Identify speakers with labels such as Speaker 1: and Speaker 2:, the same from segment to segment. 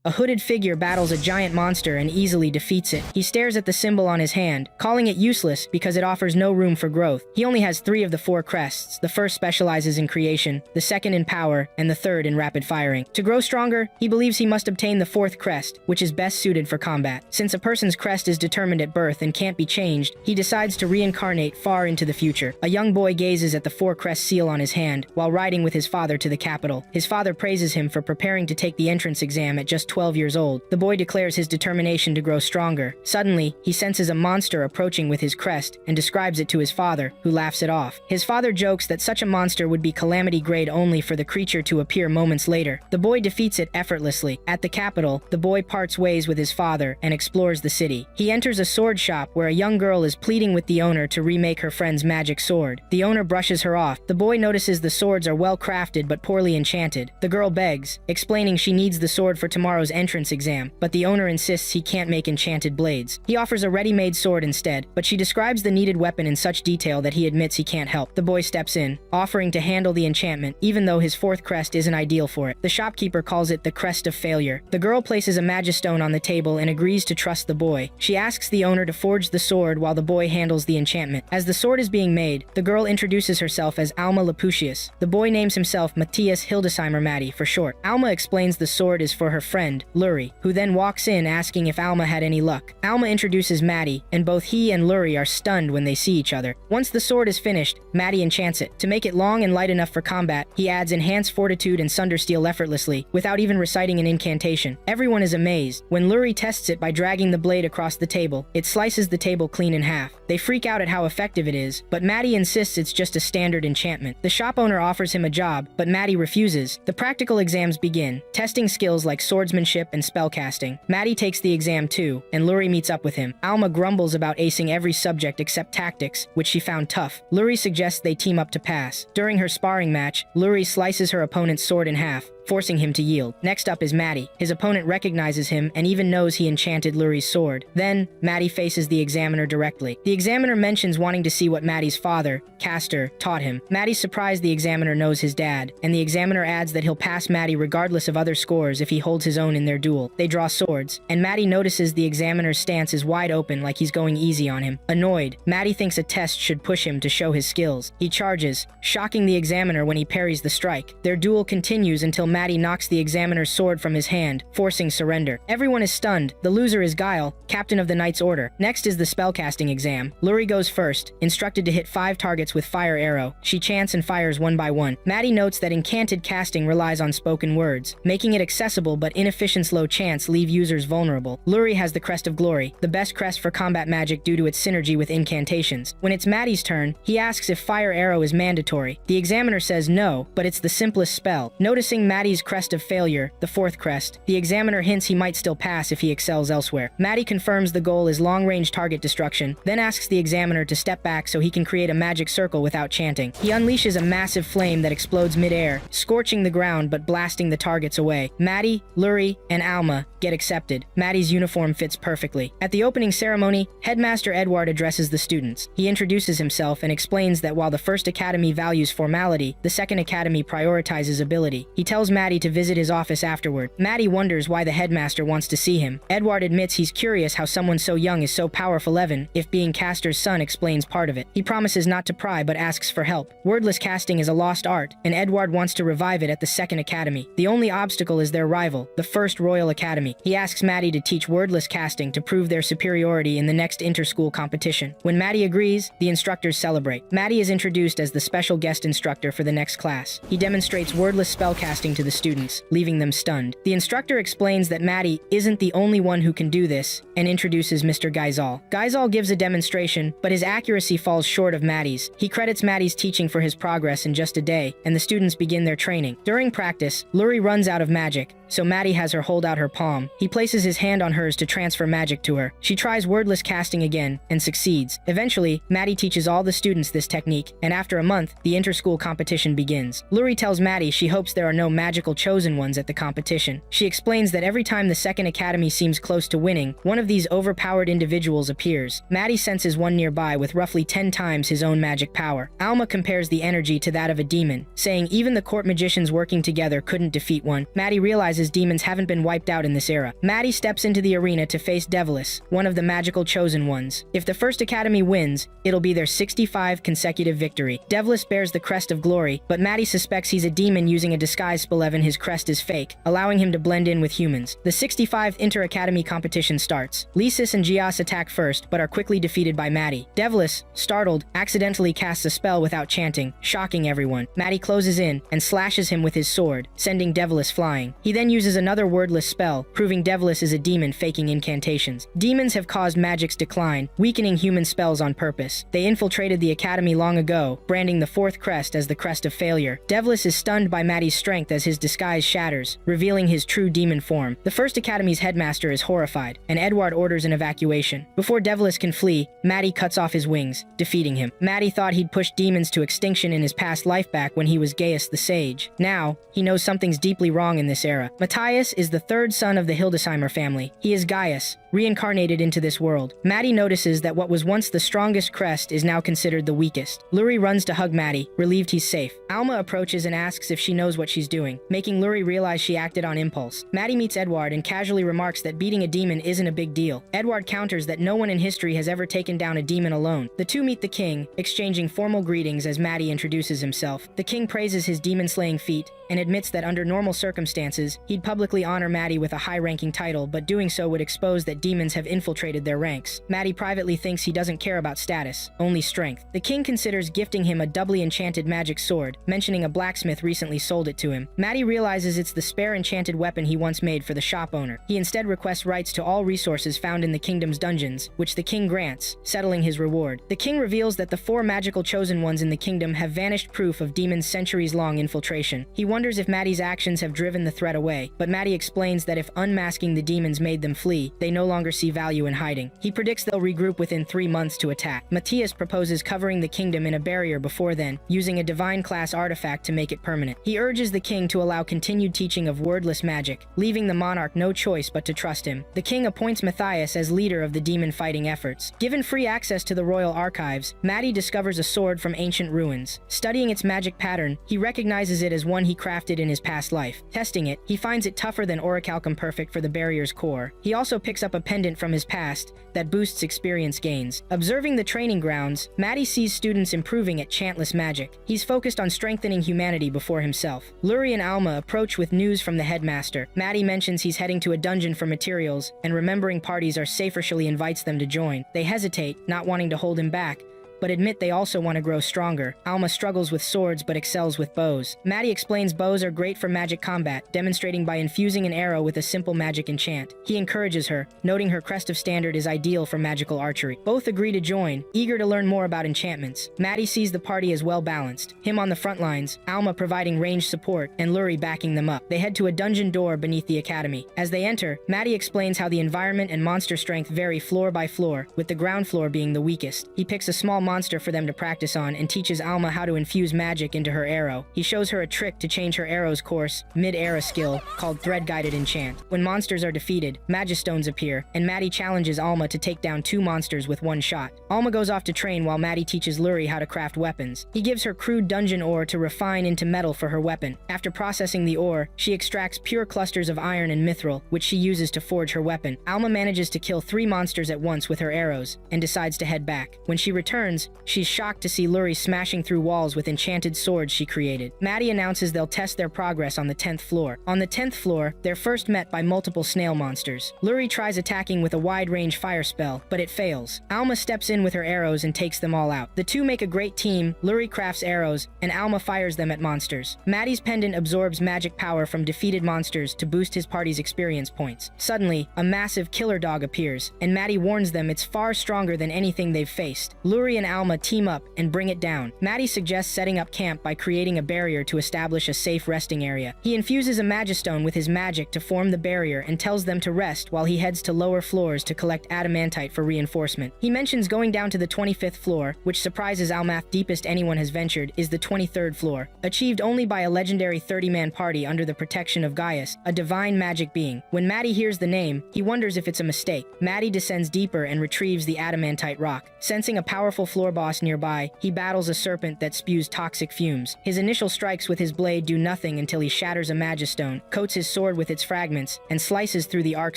Speaker 1: A hooded figure battles a giant monster and easily defeats it. He stares at the symbol on his hand, calling it useless because it offers no room for growth. He only has 3 of the 4 crests. The first specializes in creation, the second in power, and the third in rapid firing. To grow stronger, he believes he must obtain the 4th crest, which is best suited for combat. Since a person's crest is determined at birth and can't be changed, he decides to reincarnate far into the future. A young boy gazes at the 4-crest seal on his hand while riding with his father to the capital. His father praises him for preparing to take the entrance exam at just 12 years old. The boy declares his determination to grow stronger. Suddenly, he senses a monster approaching with his crest and describes it to his father, who laughs it off. His father jokes that such a monster would be calamity grade only for the creature to appear moments later. The boy defeats it effortlessly. At the capital, the boy parts ways with his father and explores the city. He enters a sword shop where a young girl is pleading with the owner to remake her friend's magic sword. The owner brushes her off. The boy notices the swords are well crafted but poorly enchanted. The girl begs, explaining she needs the sword for tomorrow's entrance exam, but the owner insists he can't make enchanted blades. He offers a ready-made sword instead, but she describes the needed weapon in such detail that he admits he can't help. The boy steps in, offering to handle the enchantment, even though his 4th crest isn't ideal for it. The shopkeeper calls it the crest of failure. The girl places a magistone on the table and agrees to trust the boy. She asks the owner to forge the sword while the boy handles the enchantment. As the sword is being made, the girl introduces herself as Alma Laputius. The boy names himself Matthias Hildesheimer Matty for short. Alma explains the sword is for her friend, Luri, who then walks in asking if Alma had any luck. Alma introduces Matty, and both he and Luri are stunned when they see each other. Once the sword is finished, Matty enchants it. To make it long and light enough for combat, he adds enhanced fortitude and sundersteel effortlessly, without even reciting an incantation. Everyone is amazed. When Luri tests it by dragging the blade across the table, it slices the table clean in half. They freak out at how effective it is, but Matty insists it's just a standard enchantment. The shop owner offers him a job, but Matty refuses. The practical exams begin, testing skills like swordsmanship and spellcasting. Matty takes the exam too, and Luri meets up with him. Alma grumbles about acing every subject except tactics, which she found tough. Luri suggests they team up to pass. During her sparring match, Luri slices her opponent's sword in half, forcing him to yield. Next up is Matty. His opponent recognizes him and even knows he enchanted Luri's sword. Then, Matty faces the examiner directly. The examiner mentions wanting to see what Matty's father, Castor, taught him. Matty's surprised the examiner knows his dad, and the examiner adds that he'll pass Matty regardless of other scores if he holds his own in their duel. They draw swords, and Matty notices the examiner's stance is wide open like he's going easy on him. Annoyed, Matty thinks a test should push him to show his skills. He charges, shocking the examiner when he parries the strike. Their duel continues until Matty knocks the examiner's sword from his hand, forcing surrender. Everyone is stunned. The loser is Guile, captain of the Knight's Order. Next is the spellcasting exam. Luri goes first, instructed to hit 5 targets with fire arrow. She chants and fires one by one. Matty notes that incanted casting relies on spoken words, making it accessible, but inefficient slow chants leave users vulnerable. Luri has the Crest of Glory, the best crest for combat magic due to its synergy with incantations. When it's Matty's turn, he asks if fire arrow is mandatory. The examiner says no, but it's the simplest spell. Noticing Matty's crest of failure, the 4th crest, the examiner hints he might still pass if he excels elsewhere. Matty confirms the goal is long-range target destruction, then asks the examiner to step back so he can create a magic circle without chanting. He unleashes a massive flame that explodes mid-air, scorching the ground but blasting the targets away. Matty, Luri, and Alma get accepted. Matty's uniform fits perfectly. At the opening ceremony, Headmaster Edward addresses the students. He introduces himself and explains that while the first academy values formality, the second academy prioritizes ability. He tells Matty to visit his office afterward. Matty wonders why the headmaster wants to see him. Edward admits he's curious how someone so young is so powerful, even if being Castor's son explains part of it. He promises not to pry but asks for help. Wordless casting is a lost art, and Edward wants to revive it at the second academy. The only obstacle is their rival, the First Royal Academy. He asks Matty to teach wordless casting to prove their superiority in the next inter-school competition. When Matty agrees, the instructors celebrate. Matty is introduced as the special guest instructor for the next class. He demonstrates wordless spellcasting to the students, leaving them stunned. The instructor explains that Matty isn't the only one who can do this, and introduces Mr. Geisel. Geisel gives a demonstration, but his accuracy falls short of Matty's. He credits Matty's teaching for his progress in just a day, and the students begin their training. During practice, Luri runs out of magic, so Matty has her hold out her palm. He places his hand on hers to transfer magic to her. She tries wordless casting again, and succeeds. Eventually, Matty teaches all the students this technique, and after a month, the inter-school competition begins. Luri tells Matty she hopes there are no magical chosen ones at the competition. She explains that every time the second academy seems close to winning, one of these overpowered individuals appears. Matty senses one nearby with roughly 10 times his own magic power. Alma compares the energy to that of a demon, saying even the court magicians working together couldn't defeat one. Matty realizes demons haven't been wiped out in the this era. Maddie steps into the arena to face Devlis, one of the magical chosen ones. If the first academy wins, it'll be their 65 consecutive victory. Devlis bears the crest of glory, but Maddie suspects he's a demon using a disguise spell. His crest is fake, allowing him to blend in with humans. The 65th inter-academy competition starts. Lysis and Gias attack first, but are quickly defeated by Maddie. Devlis, startled, accidentally casts a spell without chanting, shocking everyone. Maddie closes in and slashes him with his sword, sending Devlis flying. He then uses another wordless spell, proving Devlis is a demon faking incantations. Demons have caused magic's decline, weakening human spells on purpose. They infiltrated the academy long ago, branding the fourth crest as the crest of failure. Devlis is stunned by Maddie's strength as his disguise shatters, revealing his true demon form. The first academy's headmaster is horrified, and Edward orders an evacuation. Before Devlis can flee, Maddie cuts off his wings, defeating him. Maddie thought he'd pushed demons to extinction in his past life back when he was Gaius the Sage. Now, he knows something's deeply wrong in this era. Matthias is the third son of the Hildesheimer family. He is Gaius, reincarnated into this world. Maddie notices that what was once the strongest crest is now considered the weakest. Luri runs to hug Maddie, relieved he's safe. Alma approaches and asks if she knows what she's doing, making Luri realize she acted on impulse. Maddie meets Edward and casually remarks that beating a demon isn't a big deal. Edward counters that no one in history has ever taken down a demon alone. The two meet the king, exchanging formal greetings as Maddie introduces himself. The king praises his demon-slaying feat and admits that under normal circumstances, he'd publicly honor Maddie with a high-ranking title, but doing so would expose that demons have infiltrated their ranks. Maddie privately thinks he doesn't care about status, only strength. The king considers gifting him a doubly enchanted magic sword, mentioning a blacksmith recently sold it to him. Maddie realizes it's the spare enchanted weapon he once made for the shop owner. He instead requests rights to all resources found in the kingdom's dungeons, which the king grants, settling his reward. The king reveals that the 4 magical chosen ones in the kingdom have vanished proof of demons' centuries-long infiltration. He wonders if Maddie's actions have driven the threat away, but Maddie explains that if unmasking the demons made them flee, they no longer see value in hiding. He predicts they'll regroup within 3 months to attack. Matthias proposes covering the kingdom in a barrier before then, using a divine-class artifact to make it permanent. He urges the king to allow continued teaching of wordless magic, leaving the monarch no choice but to trust him. The king appoints Matthias as leader of the demon-fighting efforts. Given free access to the royal archives, Maddie discovers a sword from ancient ruins. Studying its magic pattern, he recognizes it as one he crafted in his past life. Testing it, he finds it tougher than orichalcum perfect for the barrier's core. He also picks up a pendant from his past that boosts experience gains. Observing the training grounds, Maddie sees students improving at chantless magic. He's focused on strengthening humanity before himself. Luri and Alma approach with news from the headmaster. Maddie mentions he's heading to a dungeon for materials, and remembering parties are safer, she invites them to join. They hesitate, not wanting to hold him back, but admit they also want to grow stronger. Alma struggles with swords but excels with bows. Maddie explains bows are great for magic combat, demonstrating by infusing an arrow with a simple magic enchant. He encourages her, noting her crest of standard is ideal for magical archery. Both agree to join, eager to learn more about enchantments. Maddie sees the party as well balanced, him on the front lines, Alma providing ranged support, and Luri backing them up. They head to a dungeon door beneath the academy. As they enter, Maddie explains how the environment and monster strength vary floor by floor, with the ground floor being the weakest. He picks a small monster for them to practice on and teaches Alma how to infuse magic into her arrow. He shows her a trick to change her arrow's course, mid-air, a skill called Thread-Guided Enchant. When monsters are defeated, Magistones appear, and Maddie challenges Alma to take down 2 monsters with 1 shot. Alma goes off to train while Maddie teaches Luri how to craft weapons. He gives her crude dungeon ore to refine into metal for her weapon. After processing the ore, she extracts pure clusters of iron and mithril, which she uses to forge her weapon. Alma manages to kill 3 monsters at once with her arrows, and decides to head back. When she returns, she's shocked to see Luri smashing through walls with enchanted swords she created. Maddie announces they'll test their progress on the 10th floor. On the 10th floor, they're first met by multiple snail monsters. Luri tries attacking with a wide-range fire spell, but it fails. Alma steps in with her arrows and takes them all out. The two make a great team. Luri crafts arrows, and Alma fires them at monsters. Maddie's pendant absorbs magic power from defeated monsters to boost his party's experience points. Suddenly, a massive killer dog appears, and Maddie warns them it's far stronger than anything they've faced. Luri and Alma team up and bring it down. Maddie suggests setting up camp by creating a barrier to establish a safe resting area. He infuses a Magistone with his magic to form the barrier and tells them to rest while he heads to lower floors to collect adamantite for reinforcement. He mentions going down to the 25th floor, which surprises Almath. Deepest anyone has ventured is the 23rd floor, achieved only by a legendary 30-man party under the protection of Gaius, a divine magic being. When Maddie hears the name, he wonders if it's a mistake. Maddie descends deeper and retrieves the adamantite rock. Sensing a powerful floor boss nearby, he battles a serpent that spews toxic fumes. His initial strikes with his blade do nothing until he shatters a magistone, coats his sword with its fragments, and slices through the arc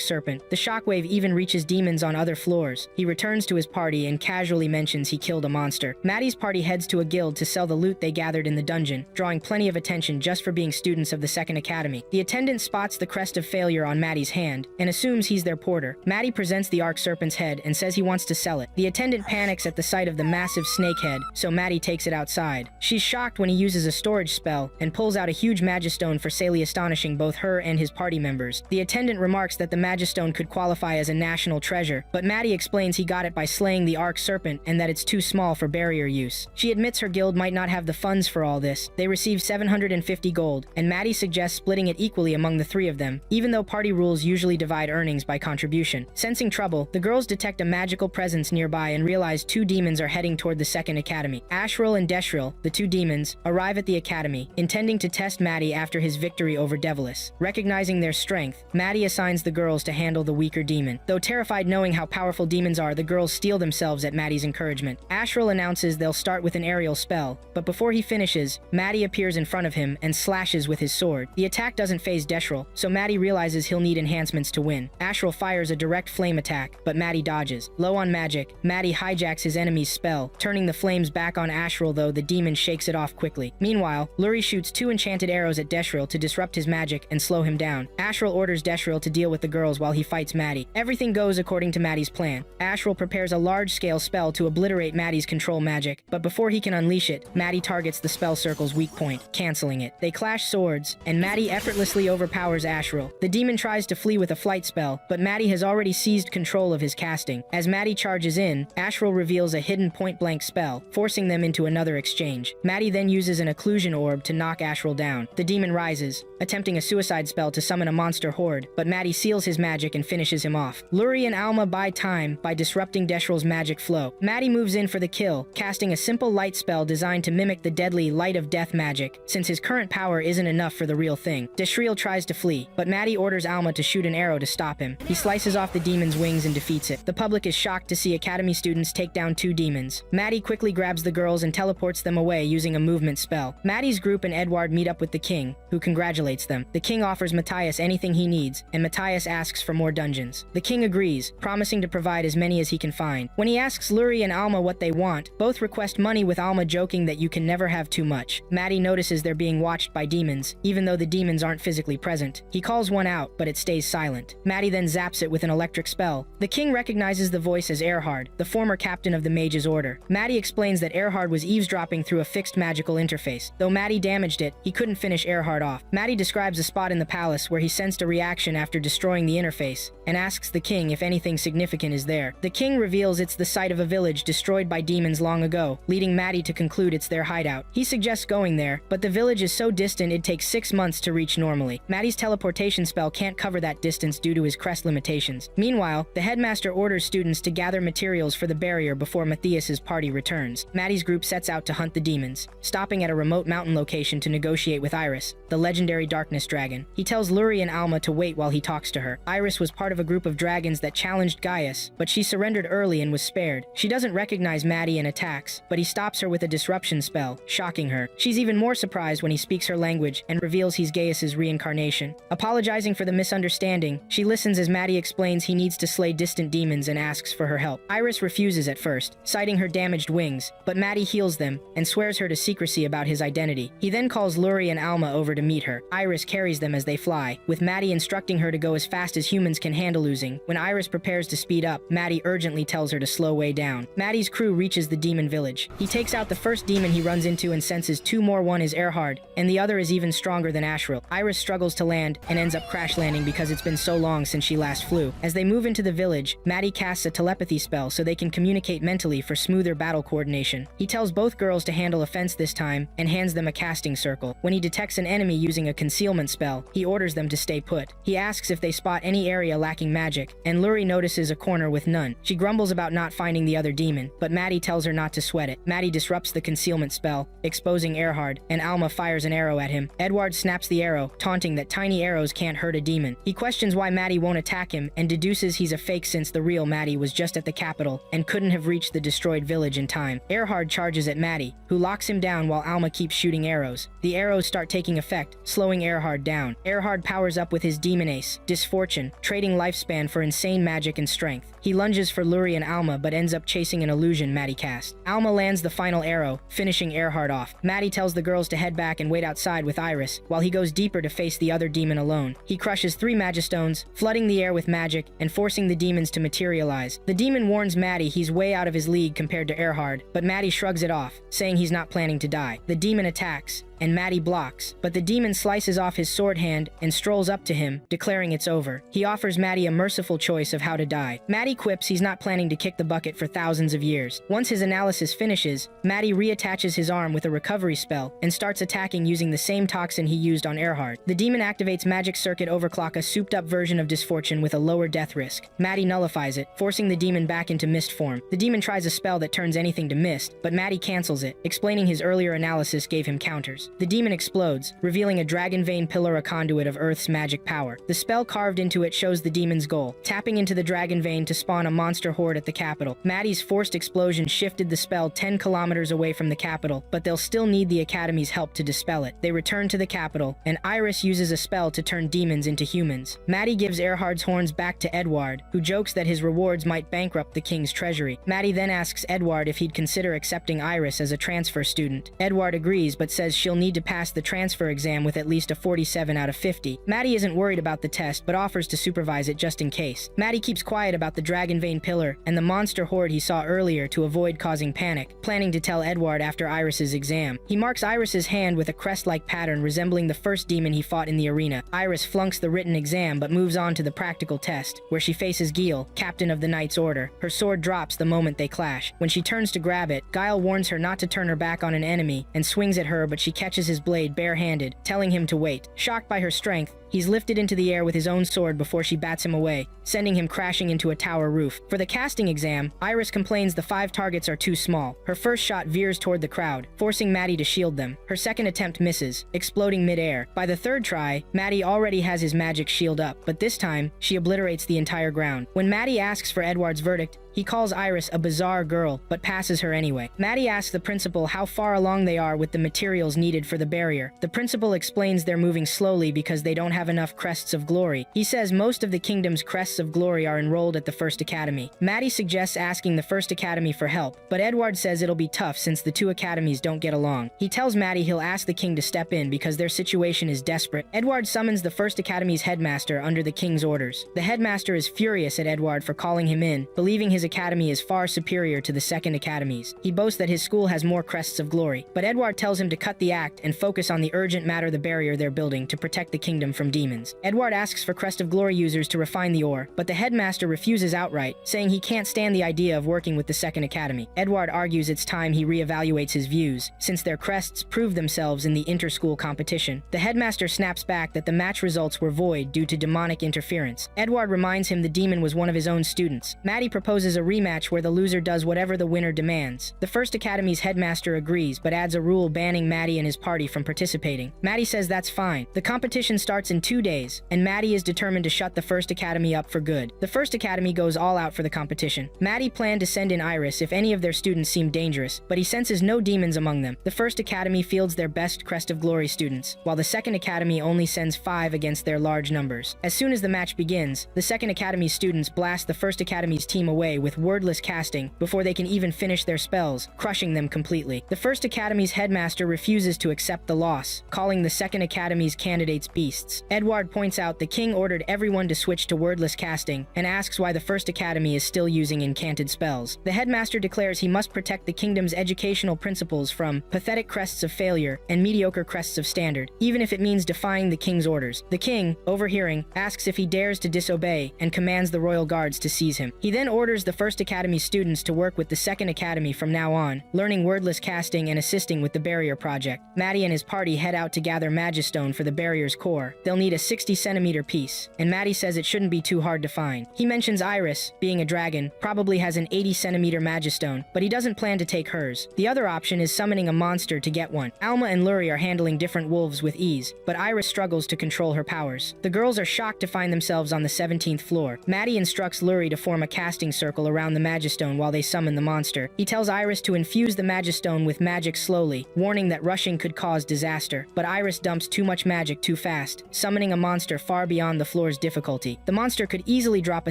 Speaker 1: serpent. The shockwave even reaches demons on other floors. He returns to his party and casually mentions he killed a monster. Maddie's party heads to a guild to sell the loot they gathered in the dungeon, drawing plenty of attention just for being students of the Second Academy. The attendant spots the crest of failure on Maddie's hand and assumes he's their porter. Maddie presents the arc serpent's head and says he wants to sell it. The attendant panics at the sight of the massive snake head, so Maddie takes it outside. She's shocked when he uses a storage spell and pulls out a huge magistone for sale, astonishing both her and his party members. The attendant remarks that the magistone could qualify as a national treasure, but Maddie explains he got it by slaying the arc serpent and that it's too small for barrier use. She admits her guild might not have the funds for all this. They receive 750 gold, and Maddie suggests splitting it equally among the three of them, even though party rules usually divide earnings by contribution. Sensing trouble, the girls detect a magical presence nearby and realize two demons are heading toward the Second Academy. Ashril and Deshril, the two demons, arrive at the academy, intending to test Maddie after his victory over Devilis. Recognizing their strength, Maddie assigns the girls to handle the weaker demon. Though terrified knowing how powerful demons are, the girls steel themselves at Maddie's encouragement. Ashril announces they'll start with an aerial spell, but before he finishes, Maddie appears in front of him and slashes with his sword. The attack doesn't phase Deshril, so Maddie realizes he'll need enhancements to win. Ashril fires a direct flame attack, but Maddie dodges. Low on magic, Maddie hijacks his enemy's spell, turning the flames back on Ashril, though the demon shakes it off quickly. Meanwhile, Luri shoots two enchanted arrows at Deshril to disrupt his magic and slow him down. Ashril orders Deshril to deal with the girls while he fights Maddie. Everything goes according to Maddie's plan. Ashril prepares a large-scale spell to obliterate Maddie's control magic, but before he can unleash it, Maddie targets the spell circle's weak point, canceling it. They clash swords, and Maddie effortlessly overpowers Ashril. The demon tries to flee with a flight spell, but Maddie has already seized control of his casting. As Maddie charges in, Ashril reveals a hidden point-blank spell, forcing them into another exchange. Maddie then uses an occlusion orb to knock Ashril down. The demon rises, attempting a suicide spell to summon a monster horde, but Maddie seals his magic and finishes him off. Luri and Alma buy time by disrupting Deshril's magic flow. Maddie moves in for the kill, casting a simple light spell designed to mimic the deadly Light of Death magic, since his current power isn't enough for the real thing. Deshril tries to flee, but Maddie orders Alma to shoot an arrow to stop him. He slices off the demon's wings and defeats it. The public is shocked to see Academy students take down two demons. Maddie quickly grabs the girls and teleports them away using a movement spell. Maddie's group and Edward meet up with the king, who congratulates them. The king offers Matthias anything he needs, and Matthias asks for more dungeons. The king agrees, promising to provide as many as he can find. When he asks Luri and Alma what they want, both request money, with Alma joking that you can never have too much. Maddie notices they're being watched by demons, even though the demons aren't physically present. He calls one out, but it stays silent. Maddie then zaps it with an electric spell. The king recognizes the voice as Erhard, the former captain of the Mage's Order. Maddie explains that Erhard was eavesdropping through a fixed magical interface. Though Maddie damaged it, he couldn't finish Erhard off. Maddie describes a spot in the palace where he sensed a reaction after destroying the interface, and asks the king if anything significant is there. The king reveals it's the site of a village destroyed by demons long ago, leading Maddie to conclude it's their hideout. He suggests going there, but the village is so distant it'd take 6 months to reach normally. Maddie's teleportation spell can't cover that distance due to his crest limitations. Meanwhile, the headmaster orders students to gather materials for the barrier before Matthias's party returns. Maddie's group sets out to hunt the demons, stopping at a remote mountain location to negotiate with Iris, the legendary darkness dragon. He tells Luri and Alma to wait while he talks to her. Iris was part of a group of dragons that challenged Gaius, but she surrendered early and was spared. She doesn't recognize Maddie and attacks, but he stops her with a disruption spell, shocking her. She's even more surprised when he speaks her language and reveals he's Gaius's reincarnation. Apologizing for the misunderstanding, she listens as Maddie explains he needs to slay distant demons and asks for her help. Iris refuses at first, citing her damaged wings, but Maddie heals them and swears her to secrecy about his identity. He then calls Luri and Alma over to meet her. Iris carries them as they fly, with Maddie instructing her to go as fast as humans can handle losing. When Iris prepares to speed up, Maddie urgently tells her to slow way down. Maddie's crew reaches the demon village. He takes out the first demon he runs into and senses two more. One is Erhard, and the other is even stronger than Ashril. Iris struggles to land and ends up crash landing because it's been so long since she last flew. As they move into the village, Maddie casts a telepathy spell so they can communicate mentally for smoother battle coordination. He tells both girls to handle a fence this time and hands them a casting circle. When he detects an enemy using a concealment spell, he orders them to stay put. He asks if they spot any area lacking magic, and Luri notices a corner with none. She grumbles about not finding the other demon, but Maddie tells her not to sweat it. Maddie disrupts the concealment spell, exposing Erhard, and Alma fires an arrow at him. Edward snaps the arrow, taunting that tiny arrows can't hurt a demon. He questions why Maddie won't attack him and deduces he's a fake since the real Maddie was just at the capital and couldn't have reached the destroyed destroyed village in time. Erhard charges at Maddie, who locks him down while Alma keeps shooting arrows. The arrows start taking effect, slowing Erhard down. Erhard powers up with his demon ace, Disfortune, trading lifespan for insane magic and strength. He lunges for Luri and Alma but ends up chasing an illusion Maddie cast. Alma lands the final arrow, finishing Erhard off. Maddie tells the girls to head back and wait outside with Iris, while he goes deeper to face the other demon alone. He crushes 3 Magistones, flooding the air with magic and forcing the demons to materialize. The demon warns Maddie he's way out of his league compared to Erhard, but Maddie shrugs it off, saying he's not planning to die. The demon attacks, and Maddie blocks, but the demon slices off his sword hand and strolls up to him, declaring it's over. He offers Maddie a merciful choice of how to die. Maddie quips he's not planning to kick the bucket for thousands of years. Once his analysis finishes, Maddie reattaches his arm with a recovery spell and starts attacking using the same toxin he used on Erhard. The demon activates Magic Circuit Overclock, a souped-up version of Disfortune with a lower death risk. Maddie nullifies it, forcing the demon back into mist form. The demon tries a spell that turns anything to mist, but Maddie cancels it, explaining his earlier analysis gave him counters. The demon explodes, revealing a dragon vein pillar, a conduit of Earth's magic power. The spell carved into it shows the demon's goal, tapping into the dragon vein to spawn a monster horde at the capital. Maddie's forced explosion shifted the spell 10 kilometers away from the capital, but they'll still need the Academy's help to dispel it. They return to the capital, and Iris uses a spell to turn demons into humans. Maddie gives Erhard's horns back to Edward, who jokes that his rewards might bankrupt the king's treasury. Maddie then asks Edward if he'd consider accepting Iris as a transfer student. Edward agrees, but says she'll need to pass the transfer exam with at least a 47 out of 50. Maddie isn't worried about the test, but offers to supervise it just in case. Maddie keeps quiet about the dragon vein pillar and the monster horde he saw earlier to avoid causing panic, planning to tell Edward after Iris's exam. He marks Iris's hand with a crest-like pattern resembling the first demon he fought in the arena. Iris flunks the written exam but moves on to the practical test, where she faces Gil, captain of the Knight's Order. Her sword drops the moment they clash. When she turns to grab it, Guile warns her not to turn her back on an enemy and swings at her, but she catches his blade bare-handed, telling him to wait. Shocked by her strength, he's lifted into the air with his own sword before she bats him away, sending him crashing into a tower roof. For the casting exam, Iris complains the 5 targets are too small. Her first shot veers toward the crowd, forcing Maddie to shield them. Her second attempt misses, exploding mid-air. By the third try, Maddie already has his magic shield up, but this time, she obliterates the entire ground. When Maddie asks for Edward's verdict, he calls Iris a bizarre girl, but passes her anyway. Maddie asks the principal how far along they are with the materials needed for the barrier. The principal explains they're moving slowly because they don't have enough crests of glory. He says most of the kingdom's crests of glory are enrolled at the First Academy. Maddie suggests asking the First Academy for help, but Edward says it'll be tough since the 2 academies don't get along. He tells Maddie he'll ask the king to step in because their situation is desperate. Edward summons the First Academy's headmaster under the king's orders. The headmaster is furious at Edward for calling him in, believing his academy is far superior to the Second Academies. He boasts that his school has more crests of glory, but Edward tells him to cut the act and focus on the urgent matter, the barrier they're building to protect the kingdom from demons. Edward asks for crest of glory users to refine the ore, but the headmaster refuses outright, saying he can't stand the idea of working with the Second Academy. Edward argues it's time he reevaluates his views, since their crests proved themselves in the inter-school competition. The headmaster snaps back that the match results were void due to demonic interference. Edward reminds him the demon was one of his own students. Maddie proposes a rematch where the loser does whatever the winner demands. The First Academy's headmaster agrees, but adds a rule banning Maddie and his party from participating. Maddie says that's fine. The competition starts in 2 days, and Maddie is determined to shut the First Academy up for good. The First Academy goes all out for the competition. Maddie planned to send in Iris if any of their students seem dangerous, but he senses no demons among them. The First Academy fields their best Crest of Glory students, while the Second Academy only sends 5 against their large numbers. As soon as the match begins, the Second Academy's students blast the First Academy's team away with wordless casting before they can even finish their spells, crushing them completely. The First Academy's headmaster refuses to accept the loss, calling the Second Academy's candidates beasts. Edward points out the king ordered everyone to switch to wordless casting and asks why the First Academy is still using incanted spells. The headmaster declares he must protect the kingdom's educational principles from pathetic crests of failure and mediocre crests of standard, even if it means defying the king's orders. The king, overhearing, asks if he dares to disobey and commands the royal guards to seize him. He then orders the First Academy students to work with the Second Academy from now on, learning wordless casting and assisting with the barrier project. Maddie and his party head out to gather Magistone for the barrier's core. They'll need a 60-centimeter piece, and Maddie says it shouldn't be too hard to find. He mentions Iris, being a dragon, probably has an 80-centimeter Magistone, but he doesn't plan to take hers. The other option is summoning a monster to get one. Alma and Lurie are handling different wolves with ease, but Iris struggles to control her powers. The girls are shocked to find themselves on the 17th floor. Maddie instructs Lurie to form a casting circle around the Magistone while they summon the monster. He tells Iris to infuse the Magistone with magic slowly, warning that rushing could cause disaster. But Iris dumps too much magic too fast, summoning a monster far beyond the floor's difficulty. The monster could easily drop a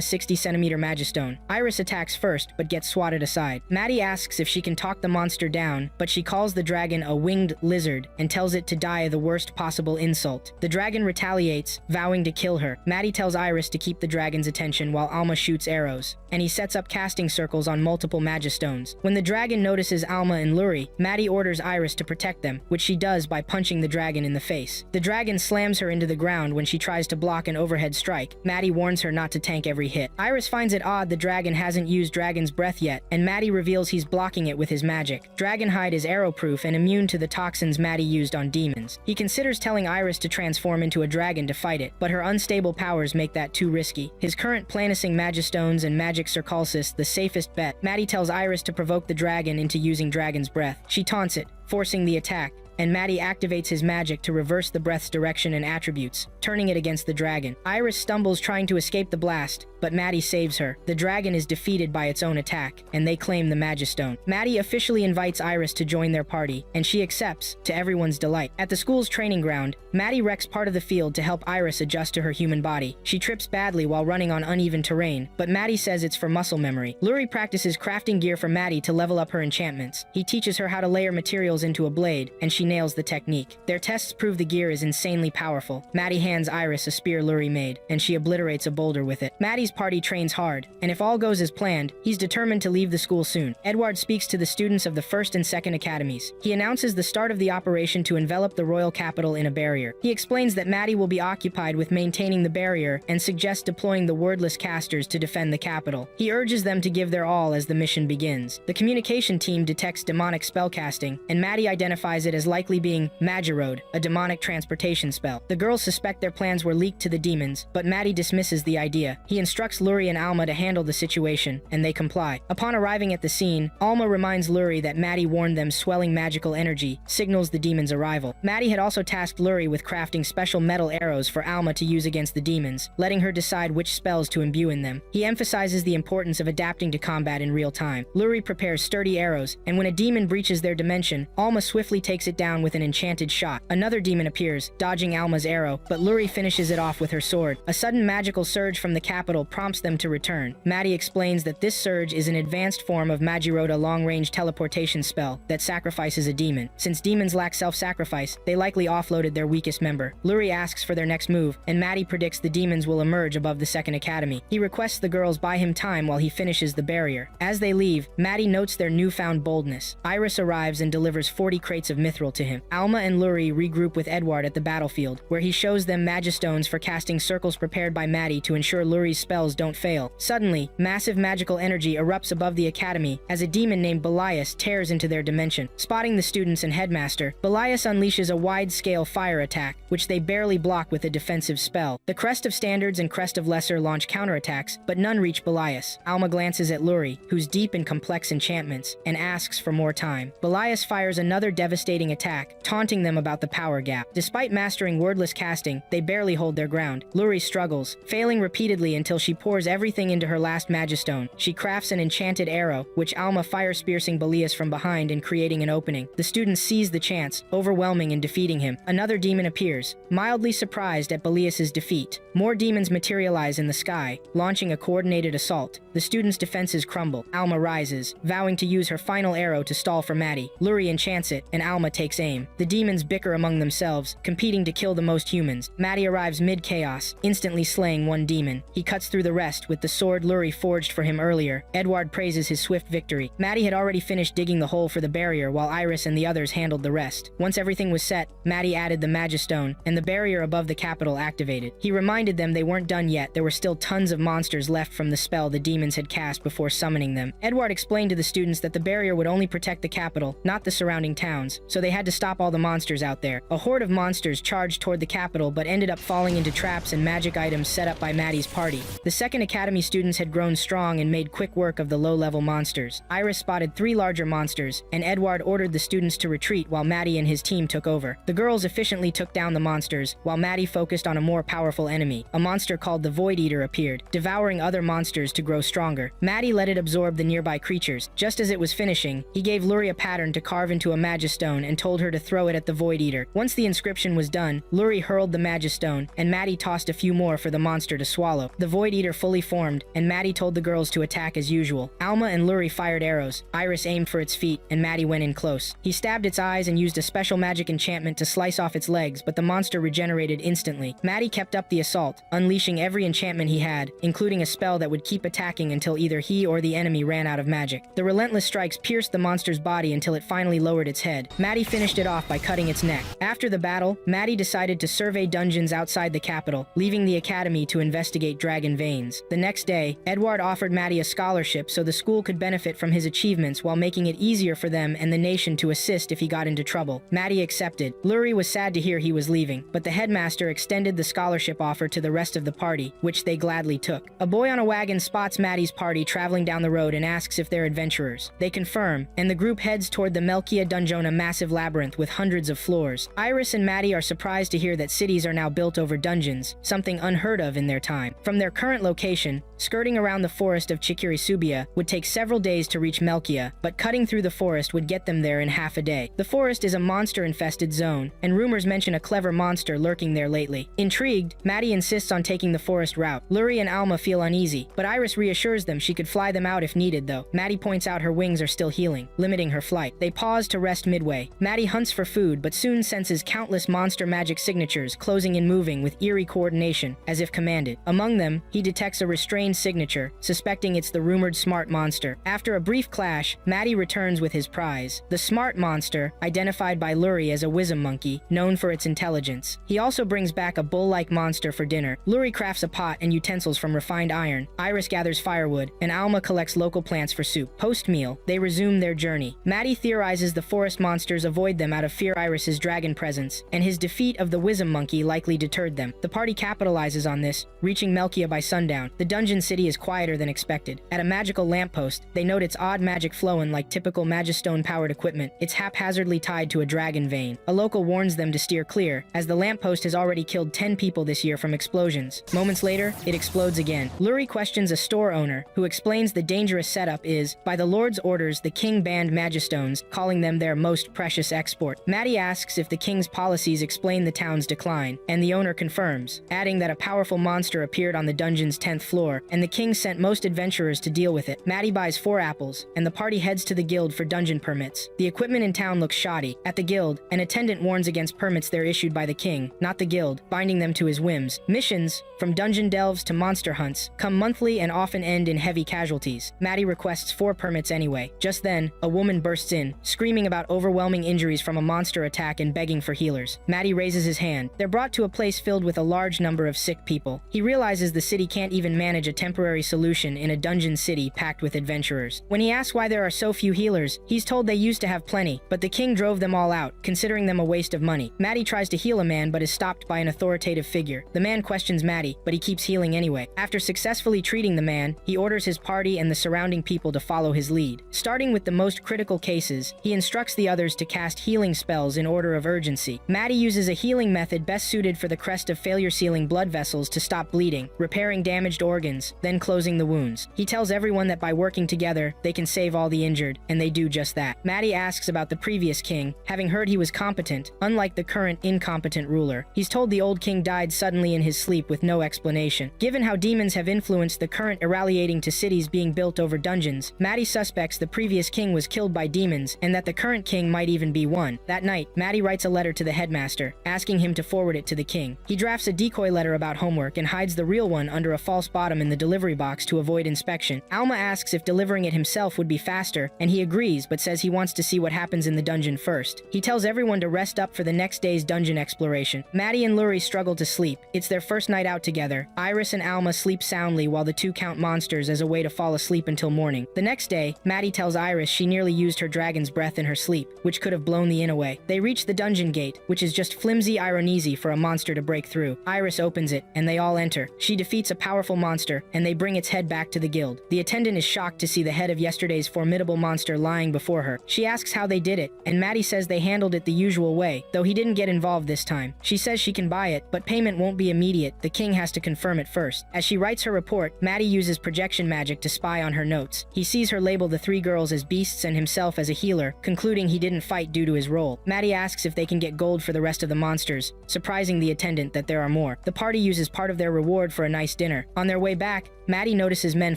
Speaker 1: 60-centimeter Magistone. Iris attacks first, but gets swatted aside. Maddie asks if she can talk the monster down, but she calls the dragon a winged lizard and tells it to die the worst possible insult. The dragon retaliates, vowing to kill her. Maddie tells Iris to keep the dragon's attention while Alma shoots arrows, and he sets up casting circles on multiple Magistones. When the dragon notices Alma and Lurie, Maddie orders Iris to protect them, which she does by punching the dragon in the face. The dragon slams her into the ground when she tries to block an overhead strike. Maddie warns her not to tank every hit. Iris finds it odd the dragon hasn't used Dragon's Breath yet, and Maddie reveals he's blocking it with his magic. Dragonhide is arrow-proof and immune to the toxins Maddie used on demons. He considers telling Iris to transform into a dragon to fight it, but her unstable powers make that too risky. His current planishing Magistones and magic Circalsis the safest bet. Maddie tells Iris to provoke the dragon into using Dragon's Breath. She taunts it, forcing the attack, and Maddie activates his magic to reverse the breath's direction and attributes, turning it against the dragon. Iris stumbles trying to escape the blast, but Maddie saves her. The dragon is defeated by its own attack, and they claim the Magistone. Maddie officially invites Iris to join their party, and she accepts, to everyone's delight. At the school's training ground, Maddie wrecks part of the field to help Iris adjust to her human body. She trips badly while running on uneven terrain, but Maddie says it's for muscle memory. Lurie practices crafting gear for Maddie to level up her enchantments. He teaches her how to layer materials into a blade, and she nails the technique. Their tests prove the gear is insanely powerful. Maddie hands Iris a spear Lurie made, and she obliterates a boulder with it. Maddie's party trains hard, and if all goes as planned, he's determined to leave the school soon. Edward speaks to the students of the first and second academies. He announces the start of the operation to envelop the royal capital in a barrier. He explains that Maddie will be occupied with maintaining the barrier and suggests deploying the wordless casters to defend the capital. He urges them to give their all as the mission begins. The communication team detects demonic spellcasting, and Maddie identifies it as likely being Magirode, a demonic transportation spell. The girls suspect their plans were leaked to the demons, but Maddie dismisses the idea. He instructs Lurie and Alma to handle the situation, and they comply. Upon arriving at the scene, Alma reminds Lurie that Maddie warned them swelling magical energy signals the demons' arrival. Maddie had also tasked Lurie with crafting special metal arrows for Alma to use against the demons, letting her decide which spells to imbue in them. He emphasizes the importance of adapting to combat in real time. Lurie prepares sturdy arrows, and when a demon breaches their dimension, Alma swiftly takes it down with an enchanted shot. Another demon appears, dodging Alma's arrow, but Lurie finishes it off with her sword. A sudden magical surge from the capital prompts them to return. Maddie explains that this surge is an advanced form of Magirode, a long-range teleportation spell that sacrifices a demon. Since demons lack self-sacrifice, they likely offloaded their weakest member. Lurie asks for their next move, and Maddie predicts the demons will emerge above the second academy. He requests the girls buy him time while he finishes the barrier. As they leave, Maddie notes their newfound boldness. Iris arrives and delivers 40 crates of mithril to him. Alma and Lurie regroup with Edward at the battlefield, where he shows them Magistones for casting circles prepared by Maddie to ensure Lurie's spells don't fail. Suddenly, massive magical energy erupts above the academy as a demon named Belias tears into their dimension. Spotting the students and headmaster, Belias unleashes a wide-scale fire attack, which they barely block with a defensive spell. The Crest of Standards and Crest of Lesser launch counterattacks, but none reach Belias. Alma glances at Lurie, who's deep in complex enchantments, and asks for more time. Belias fires another devastating attack, taunting them about the power gap. Despite mastering wordless casting, they barely hold their ground. Lurie struggles, failing repeatedly until she pours everything into her last Magistone. She crafts an enchanted arrow, which Alma fires, piercing Belias from behind and creating an opening. The students seize the chance, overwhelming and defeating him. Another demon appears, mildly surprised at Belias's defeat. More demons materialize in the sky, launching a coordinated assault. The students' defenses crumble. Alma rises, vowing to use her final arrow to stall for Maddie. Lurie enchants it, and Alma takes aim. The demons bicker among themselves, competing to kill the most humans. Maddie arrives mid-chaos, instantly slaying one demon. He cuts through the rest with the sword Lurie forged for him earlier. Edward praises his swift victory. Maddie had already finished digging the hole for the barrier while Iris and the others handled the rest. Once everything was set, Maddie added the Magistone, and the barrier above the capital activated. He reminded them they weren't done yet. There were still tons of monsters left from the spell the demons had cast before summoning them. Edward explained to the students that the barrier would only protect the capital, not the surrounding towns, so they had had to stop all the monsters out there. A horde of monsters charged toward the capital but ended up falling into traps and magic items set up by Maddie's party. The second academy students had grown strong and made quick work of the low-level monsters. Iris spotted 3 larger monsters, and Edward ordered the students to retreat while Maddie and his team took over. The girls efficiently took down the monsters, while Maddie focused on a more powerful enemy. A monster called the Void Eater appeared, devouring other monsters to grow stronger. Maddie let it absorb the nearby creatures. Just as it was finishing, he gave Luri a pattern to carve into a Magistone and told her to throw it at the Void Eater. Once the inscription was done, Luri hurled the Magistone, and Maddie tossed a few more for the monster to swallow. The Void Eater fully formed, and Maddie told the girls to attack as usual. Alma and Luri fired arrows. Iris aimed for its feet, and Maddie went in close. He stabbed its eyes and used a special magic enchantment to slice off its legs, but the monster regenerated instantly. Maddie kept up the assault, unleashing every enchantment he had, including a spell that would keep attacking until either he or the enemy ran out of magic. The relentless strikes pierced the monster's body until it finally lowered its head. Maddie finished it off by cutting its neck. After the battle, Maddie decided to survey dungeons outside the capital, leaving the academy to investigate dragon veins. The next day, Edward offered Maddie a scholarship so the school could benefit from his achievements while making it easier for them and the nation to assist if he got into trouble. Maddie accepted. Luri was sad to hear he was leaving, but the headmaster extended the scholarship offer to the rest of the party, which they gladly took. A boy on a wagon spots Maddie's party traveling down the road and asks if they're adventurers. They confirm, and the group heads toward the Melkia Dungeon, a massive labyrinth with hundreds of floors. Iris and Maddie are surprised to hear that cities are now built over dungeons, something unheard of in their time. From their current location, skirting around the forest of Chikirisubia would take several days to reach Melkia, but cutting through the forest would get them there in half a day. The forest is a monster-infested zone, and rumors mention a clever monster lurking there lately. Intrigued, Maddie insists on taking the forest route. Luri and Alma feel uneasy, but Iris reassures them she could fly them out if needed though. Maddie points out her wings are still healing, limiting her flight. They pause to rest midway. Maddie hunts for food, but soon senses countless monster magic signatures closing and moving with eerie coordination, as if commanded. Among them, he detects a restrained signature, suspecting it's the rumored smart monster. After a brief clash, Maddie returns with his prize, the smart monster, identified by Luri as a wisdom monkey, known for its intelligence. He also brings back a bull-like monster for dinner. Luri crafts a pot and utensils from refined iron. Iris gathers firewood, and Alma collects local plants for soup. Post-meal, they resume their journey. Maddie theorizes the forest monsters avoid them out of fear Iris's dragon presence, and his defeat of the wisdom monkey likely deterred them. The party capitalizes on this, reaching Melkia by sundown. The dungeon city is quieter than expected. At a magical lamppost, they note its odd magic flowing like typical Magistone-powered equipment. It's haphazardly tied to a dragon vein. A local warns them to steer clear, as the lamppost has already killed 10 people this year from explosions. Moments later, it explodes again. Luri questions a store owner, who explains the dangerous setup is, by the Lord's orders, the king banned Magistones, calling them their most precious export. Maddie asks if the king's policies explain the town's decline, and the owner confirms, adding that a powerful monster appeared on the dungeon's 10th floor, and the king sent most adventurers to deal with it. Maddie buys 4 apples, and the party heads to the guild for dungeon permits. The equipment in town looks shoddy. At the guild, an attendant warns against permits they're issued by the king, not the guild, binding them to his whims. Missions, from dungeon delves to monster hunts, come monthly and often end in heavy casualties. Maddie requests 4 permits anyway. Just then, a woman bursts in, screaming about overwhelming injuries from a monster attack and begging for healers. Maddie raises his hand. They're brought to a place filled with a large number of sick people. He realizes the city can't even manage a temporary solution in a dungeon city packed with adventurers. When he asks why there are so few healers, he's told they used to have plenty, but the king drove them all out, considering them a waste of money. Maddie tries to heal a man but is stopped by an authoritative figure. The man questions Maddie, but he keeps healing anyway. After successfully treating the man, he orders his party and the surrounding people to follow his lead. Starting with the most critical cases, he instructs the others to cast healing spells in order of urgency. Maddie uses a healing method best suited for the crest of failure, sealing blood vessels to stop bleeding, repairing damaged organs, then closing the wounds. He tells everyone that by working together, they can save all the injured, and they do just that. Maddie asks about the previous king, having heard he was competent, unlike the current incompetent ruler. He's told the old king died suddenly in his sleep with no explanation. Given how demons have influenced the current irradiating to cities being built over dungeons, Maddie suspects the previous king was killed by demons, and that the current king might even be one. That night, Maddie writes a letter to the headmaster, asking him to forward it to the king. He drafts a decoy letter about homework and hides the real one under a false bottom in the delivery box to avoid inspection. Alma asks if delivering it himself would be faster, and he agrees but says he wants to see what happens in the dungeon first. He tells everyone to rest up for the next day's dungeon exploration. Maddie and Luri struggle to sleep. It's their first night out together. Iris and Alma sleep soundly while the two count monsters as a way to fall asleep until morning. The next day, Maddie tells Iris she nearly used her dragon's breath in her sleep, which could have blown the inn away. They reach the dungeon gate, which is just flimsy iron easy for a monster to break through. Iris opens it, and they all enter. She defeats a powerful monster, and they bring its head back to the guild. The attendant is shocked to see the head of yesterday's formidable monster lying before her. She asks how they did it, and Maddie says they handled it the usual way, though he didn't get involved this time. She says she can buy it, but payment won't be immediate. The king has to confirm it first. As she writes her report, Maddie uses projection magic to spy on her notes. He sees her label the three girls as beasts and himself as a healer, concluding he didn't fight due to his role. Maddie asks if they can get gold for the rest of the monsters, surprising the attendant that there are more. The party uses part of their reward for a nice dinner. On their way back, Maddie notices men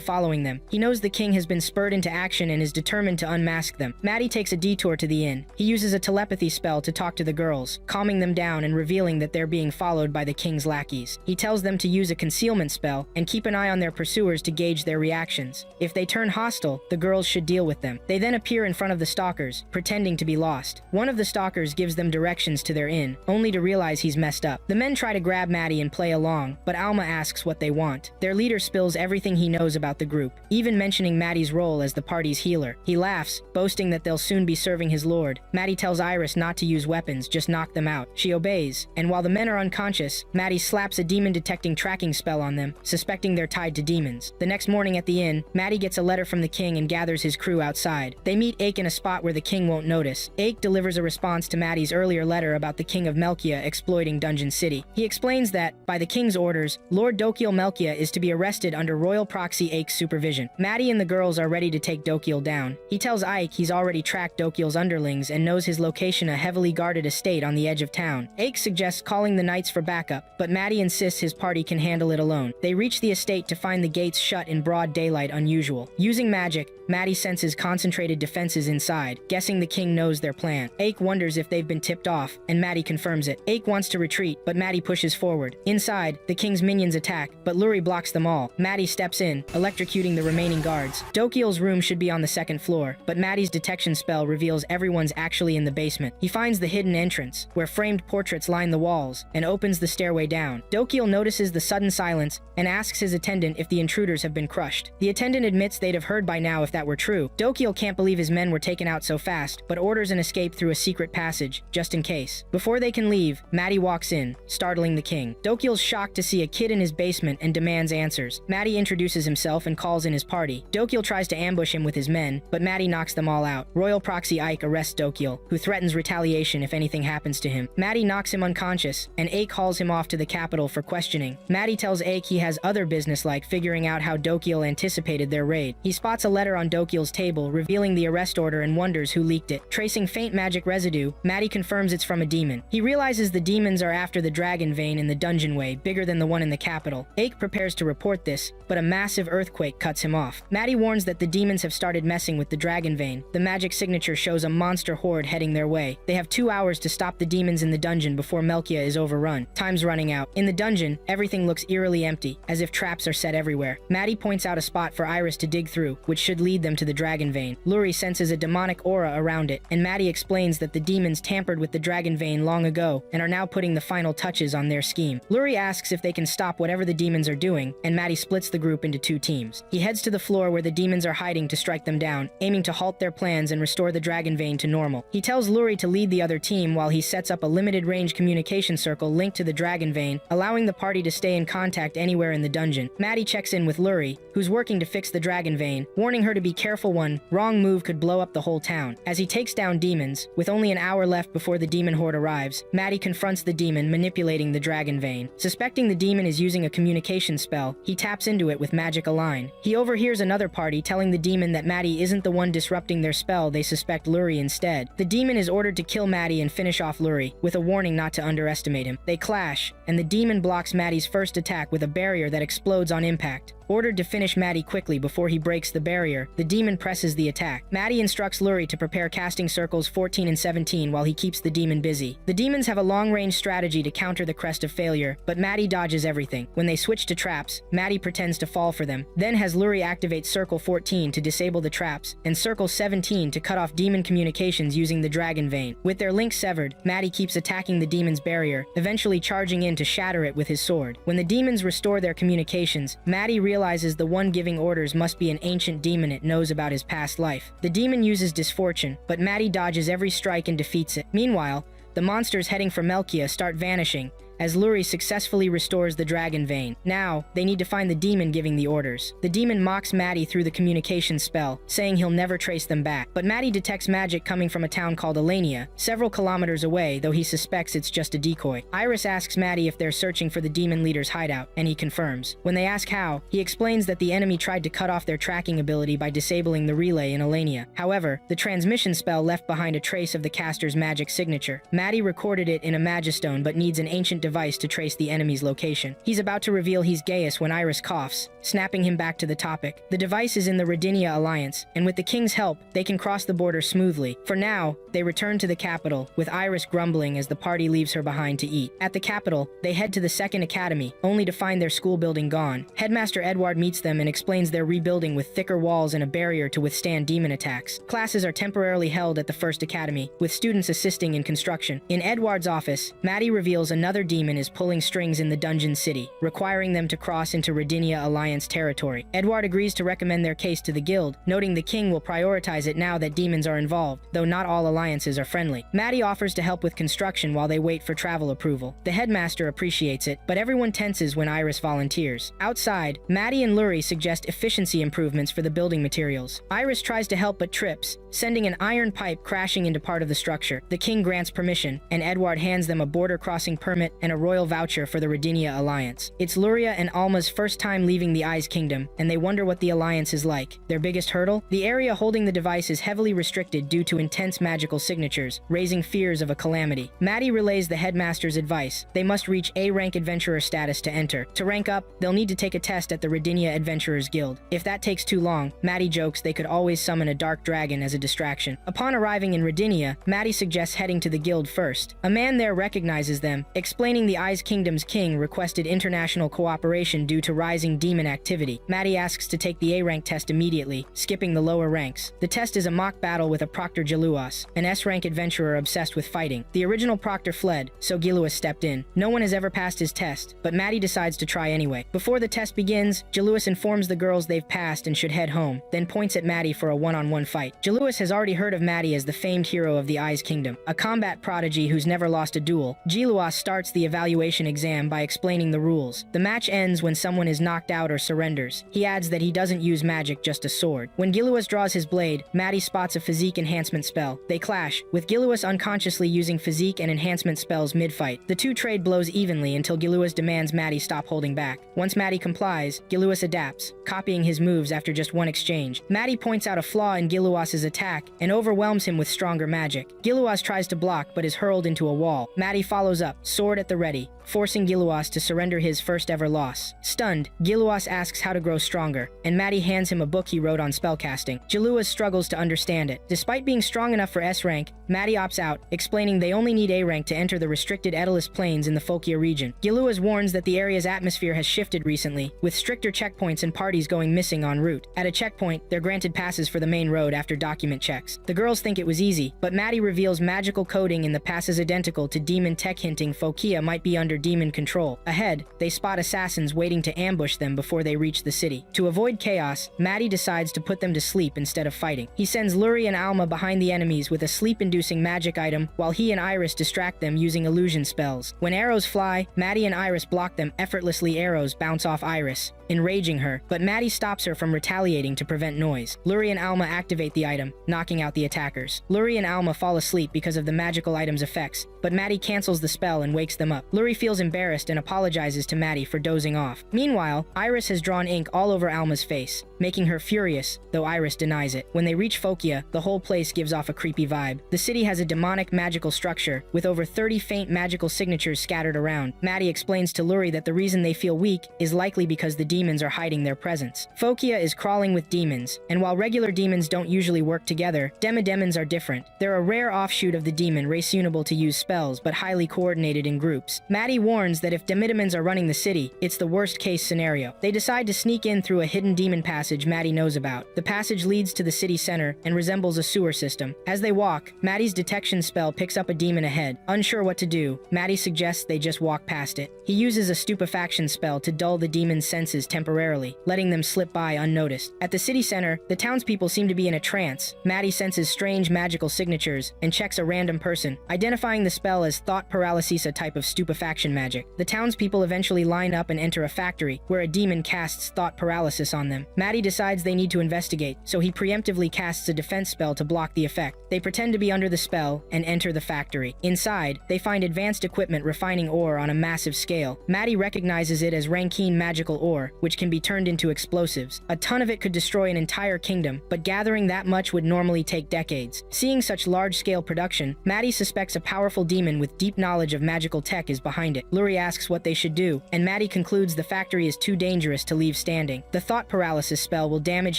Speaker 1: following them. He knows the king has been spurred into action and is determined to unmask them. Maddie takes a detour to the inn. He uses a telepathy spell to talk to the girls, calming them down and revealing that they're being followed by the king's lackeys. He tells them to use a concealment spell and keep an eye on their pursuers to gauge their reactions. If they turn hostile, the girls should deal with them. They then appear in front of the stalkers, pretending to be lost. One of the stalkers gives them directions to their inn, only to realize he's messed up. The men try to grab Maddie and play along, but Alma asks what they want. Their leader spills everything he knows about the group, even mentioning Maddie's role as the party's healer. He laughs, boasting that they'll soon be serving his lord. Maddie tells Iris not to use weapons, just knock them out. She obeys, and while the men are unconscious, Maddie slaps a demon-detecting tracking spell on them, suspecting they're tied to demons. The next morning at the inn, Maddie gets a letter from the king and gathers his crew outside. They meet Ake in a spot where the king won't notice. Ake delivers a response to Maddie's earlier letter about the king of Melkia exploiting Dungeon City. He explains that, by the king's orders, Lord Dokiel Melkia is to be arrested under royal proxy Ake's supervision. Maddie and the girls are ready to take Dokiel down. He tells Ike he's already tracked Dokiel's underlings and knows his location, a heavily guarded estate on the edge of town. Ake suggests calling the knights for backup, but Maddie insists his party can handle it alone. They reach the estate to find the gates shut in broad daylight, unusual. Using magic, Maddie senses concentrated defenses inside, guessing the king knows their plan. Ake wonders if they've been tipped off, and Maddie confirms it. Ake wants to retreat, but Maddie pushes forward. Inside, the king's minions attack, but Luri blocks them all. Maddie steps in, electrocuting the remaining guards. Dokiel's room should be on the second floor, but Maddie's detection spell reveals everyone's actually in the basement. He finds the hidden entrance, where framed portraits line the walls, and opens the stairway down. Dokiel notices the sudden silence and asks his attendant if the intruders have been crushed. The attendant admits they'd have heard by now if that were true. Dokiel can't believe his men were taken out so fast, but orders an escape through a secret passage, just in case. Before they can leave, Maddie walks in, startling the king. Dokiel's shocked to see a kid in his basement and demands answers. Maddie introduces himself and calls in his party. Dokiel tries to ambush him with his men, but Maddie knocks them all out. Royal Proxy Ike arrests Dokiel, who threatens retaliation if anything happens to him. Maddie knocks him unconscious, and Ake hauls him off to the capital for questioning. Maddie tells Ake he has other business like figuring out how Dokiel anticipated their raid. He spots a letter on Dokiel's table, revealing the arrest order and wonders who leaked it. Tracing faint magic residue, Maddie confirms it's from a demon. He realizes the demons are after the dragon vein in the dungeon way, bigger than the one in the capital. Ake prepares to report this, but a massive earthquake cuts him off. Maddie warns that the demons have started messing with the dragon vein. The magic signature shows a monster horde heading their way. They have 2 hours to stop the demons in the dungeon before Melkia is overrun. Time's running out. In the dungeon, everything looks eerily empty, as if traps are set everywhere. Maddie points out a spot for Iris to dig through, which should lead them to the dragon vein. Luri senses a demonic aura around it, and Maddie explains that the demons tampered with the dragon vein long ago and are now putting the final touches on their scheme. Luri asks if they can stop whatever the demons are doing, and Maddie splits the group into 2 teams. He heads to the floor where the demons are hiding to strike them down, aiming to halt their plans and restore the dragon vein to normal. He tells Luri to lead the other team while he sets up a limited-range communication circle linked to the dragon vein, allowing the party to stay in contact anywhere in the dungeon. Maddie checks in with Luri, who's working to fix the dragon vein, warning her to be careful. One wrong move could blow up the whole town. As he takes down demons, with only an hour left before the demon horde arrives, Maddie confronts the demon manipulating the dragon vein. Suspecting the demon is using a communication spell, he taps into it with magic align. He overhears another party telling the demon that Maddie isn't the one disrupting their spell. They suspect Luri instead. The demon is ordered to kill Maddie and finish off Luri, with a warning not to underestimate him. They clash, and the demon blocks Maddie's first attack with a barrier that explodes on impact. Ordered to finish Maddie quickly before he breaks the barrier, the demon presses the attack. Maddie instructs Luri to prepare casting circles 14 and 17 while he keeps the demon busy. The demons have a long-range strategy to counter the crest of failure, but Maddie dodges everything. When they switch to traps, Maddie pretends to fall for them, then has Luri activate Circle 14 to disable the traps, and Circle 17 to cut off demon communications using the dragon vein. With their links severed, Maddie keeps attacking the demon's barrier, eventually charging in to shatter it with his sword. When the demons restore their communications, Maddie realizes the one giving orders must be an ancient demon it knows about his past life. The demon uses Disfortune, but Maddie dodges dodges every strike and defeats it. Meanwhile, the monsters heading for Melkia start vanishing, as Luri successfully restores the dragon vein. Now, they need to find the demon giving the orders. The demon mocks Maddie through the communication spell, saying he'll never trace them back. But Maddie detects magic coming from a town called Elania, several kilometers away, though he suspects it's just a decoy. Iris asks Maddie if they're searching for the demon leader's hideout, and he confirms. When they ask how, he explains that the enemy tried to cut off their tracking ability by disabling the relay in Elania. However, the transmission spell left behind a trace of the caster's magic signature. Maddie recorded it in a magistone but needs an ancient device to trace the enemy's location. He's about to reveal he's Gaius when Iris coughs, snapping him back to the topic. The device is in the Rodinia Alliance, and with the king's help, they can cross the border smoothly. For now, they return to the capital, with Iris grumbling as the party leaves her behind to eat. At the capital, they head to the second academy, only to find their school building gone. Headmaster Edward meets them and explains they're rebuilding with thicker walls and a barrier to withstand demon attacks. Classes are temporarily held at the first academy, with students assisting in construction. In Edward's office, Maddie reveals another demon is pulling strings in the dungeon city, requiring them to cross into Rodinia Alliance territory. Edward agrees to recommend their case to the guild, noting the king will prioritize it now that demons are involved, though not all alliances are friendly. Maddie offers to help with construction while they wait for travel approval. The headmaster appreciates it, but everyone tenses when Iris volunteers. Outside, Maddie and Luri suggest efficiency improvements for the building materials. Iris tries to help but trips, sending an iron pipe crashing into part of the structure. The king grants permission, and Edward hands them a border crossing permit and a royal voucher for the Rodinia Alliance. It's Luria and Alma's first time leaving the Eyes Kingdom, and they wonder what the alliance is like. Their biggest hurdle? The area holding the device is heavily restricted due to intense magical signatures, raising fears of a calamity. Maddie relays the headmaster's advice. They must reach A-rank adventurer status to enter. To rank up, they'll need to take a test at the Rodinia Adventurers Guild. If that takes too long, Maddie jokes they could always summon a dark dragon as a distraction. Upon arriving in Rodinia, Maddie suggests heading to the guild first. A man there recognizes them, explaining the Eyes Kingdom's king requested international cooperation due to rising demon activity. Maddie asks to take the A-rank test immediately, skipping the lower ranks. The test is a mock battle with a Proctor Giluas, an S-rank adventurer obsessed with fighting. The original Proctor fled, so Giluas stepped in. No one has ever passed his test, but Maddie decides to try anyway. Before the test begins, Giluas informs the girls they've passed and should head home, then points at Maddie for a one-on-one fight. Giluas has already heard of Maddie as the famed hero of the Eyes Kingdom, a combat prodigy who's never lost a duel. Giluas starts the evaluation exam by explaining the rules. The match ends when someone is knocked out or surrenders. He adds that he doesn't use magic, just a sword. When Giluas draws his blade, Maddie spots a physique enhancement spell. They clash, with Giluas unconsciously using physique and enhancement spells mid-fight. The two trade blows evenly until Giluas demands Maddie stop holding back. Once Maddie complies, Giluas adapts, copying his moves after just one exchange. Maddie points out a flaw in Giluas' attack and overwhelms him with stronger magic. Giluas tries to block but is hurled into a wall. Maddie follows up, sword at the ready, forcing Giluas to surrender his first ever loss. Stunned, Giluas asks how to grow stronger, and Maddie hands him a book he wrote on spellcasting. Giluas struggles to understand it. Despite being strong enough for S rank, Maddie opts out, explaining they only need A rank to enter the restricted Edelus Plains in the Fokia region. Giluas warns that the area's atmosphere has shifted recently, with stricter checkpoints and parties going missing en route. At a checkpoint, they're granted passes for the main road after document checks. The girls think it was easy, but Maddie reveals magical coding in the passes identical to demon tech, hinting Fokia might be under demon control. Ahead, they spot assassins waiting to ambush them before they reach the city. To avoid chaos, Maddie decides to put them to sleep instead of fighting. He sends Luri and Alma behind the enemies with a sleep-inducing magic item, while he and Iris distract them using illusion spells. When arrows fly, Maddie and Iris block them. Effortlessly, arrows bounce off Iris, enraging her, but Maddie stops her from retaliating to prevent noise. Luri and Alma activate the item, knocking out the attackers. Luri and Alma fall asleep because of the magical item's effects, but Maddie cancels the spell and wakes them up. Luri feels embarrassed and apologizes to Maddie for dozing off. Meanwhile, Iris has drawn ink all over Alma's face, making her furious, though Iris denies it. When they reach Fokia, the whole place gives off a creepy vibe. The city has a demonic magical structure, with over 30 faint magical signatures scattered around. Maddie explains to Luri that the reason they feel weak is likely because the demons are hiding their presence. Fokia is crawling with demons, and while regular demons don't usually work together, demodemons are different. They're a rare offshoot of the demon, race-unable to use spells, but highly coordinated in groups. Maddie warns that if demodemons are running the city, it's the worst-case scenario. They decide to sneak in through a hidden demon passage Maddie knows about. The passage leads to the city center and resembles a sewer system. As they walk, Maddie's detection spell picks up a demon ahead. Unsure what to do, Maddie suggests they just walk past it. He uses a stupefaction spell to dull the demon's senses, defenses temporarily, letting them slip by unnoticed. At the city center, the townspeople seem to be in a trance. Maddie senses strange magical signatures and checks a random person, identifying the spell as thought paralysis, a type of stupefaction magic. The townspeople eventually line up and enter a factory, where a demon casts thought paralysis on them. Maddie decides they need to investigate, so he preemptively casts a defense spell to block the effect. They pretend to be under the spell and enter the factory. Inside, they find advanced equipment refining ore on a massive scale. Maddie recognizes it as Rankine magical ore, which can be turned into explosives. A ton of it could destroy an entire kingdom, but gathering that much would normally take decades. Seeing such large-scale production, Maddie suspects a powerful demon with deep knowledge of magical tech is behind it. Luri asks what they should do, and Maddie concludes the factory is too dangerous to leave standing. The thought paralysis spell will damage